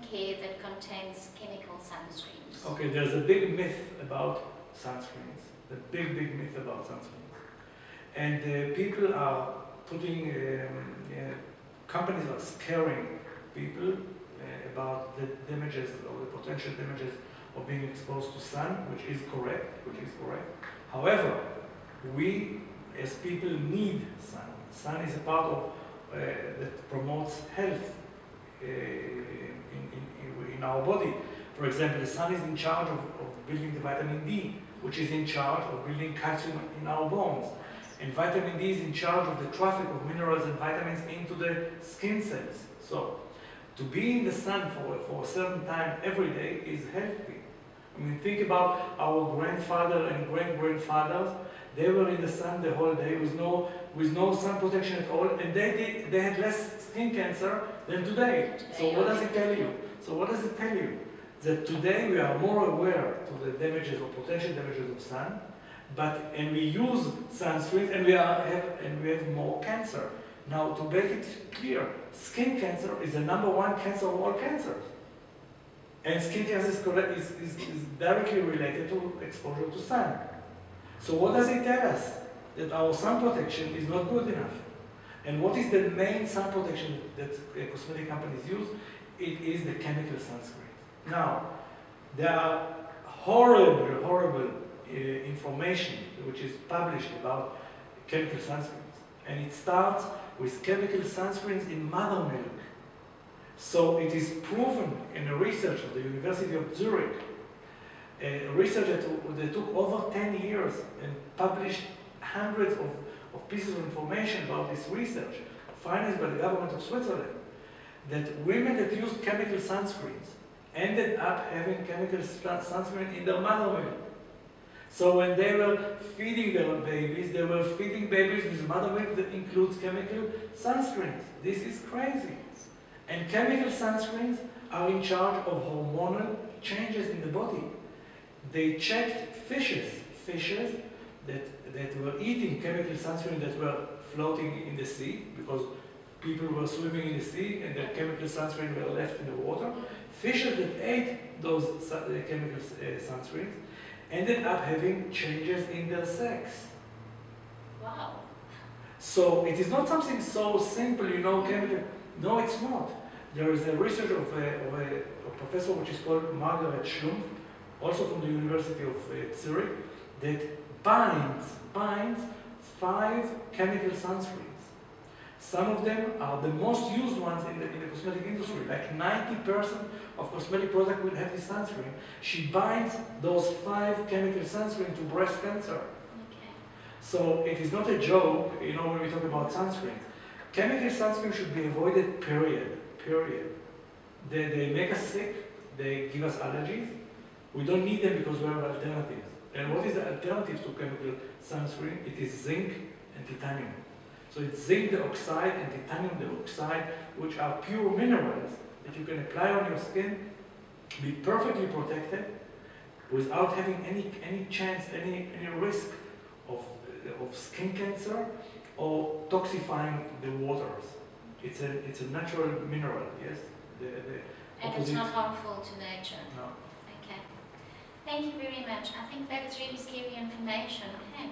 skincare that contains chemical sunscreens? Okay, there's a big myth about sunscreens. The big myth about sunscreens. And people are putting, companies are scaring people about the damages or the potential damages of being exposed to sun, which is correct. However, we as people need sun. Sun is a part of that promotes health in our body. For example, the sun is in charge of building the vitamin D, which is in charge of building calcium in our bones. And vitamin D is in charge of the traffic of minerals and vitamins into the skin cells. So, to be in the sun for a certain time every day is healthy. I mean, think about our grandfather and great-grandfathers. They were in the sun the whole day with no sun protection at all, and they had less skin cancer than today. So what does it tell you? That today we are more aware to the damages or potential damages of sun, and we use sunscreen and we have more cancer. Now, to make it clear, skin cancer is the #1 cancer of all cancers. And skin cancer is directly related to exposure to sun. So what does it tell us? That our sun protection is not good enough. And what is the main sun protection that cosmetic companies use? It is the chemical sunscreen. Now, there are horrible information which is published about chemical sunscreens. And it starts with chemical sunscreens in mother milk. So it is proven in a research of the University of Zurich, a research that took over 10 years and published hundreds of pieces of information about this research, financed by the government of Switzerland, that women that used chemical sunscreens ended up having chemical sunscreen in their mother milk. So when they were feeding their babies, they were feeding babies with mother milk that includes chemical sunscreens. This is crazy. And chemical sunscreens are in charge of hormonal changes in the body. They checked fishes that were eating chemical sunscreen that were floating in the sea, because people were swimming in the sea and the chemical sunscreen were left in the water. Fishes that ate those chemical sunscreens ended up having changes in their sex. Wow. So it is not something so simple, chemical. No, it's not. There is a research of a professor which is called Margaret Schlumpf, also from the University of Zurich, that binds 5 chemical sunscreens. Some of them are the most used ones in the cosmetic industry. Like 90% of cosmetic products will have this sunscreen. She binds those 5 chemical sunscreen to breast cancer. Okay. So it is not a joke, when we talk about sunscreen. Chemical sunscreen should be avoided, period. They make us sick, they give us allergies. We don't need them because we have alternatives. And what is the alternative to chemical sunscreen? It is zinc and titanium. So it's zinc dioxide and titanium dioxide, which are pure minerals that you can apply on your skin, be perfectly protected, without having any chance, any risk of skin cancer or toxifying the waters. It's a natural mineral, yes? And it's not harmful to nature? No. Okay. Thank you very much. I think that is really scary information. Okay.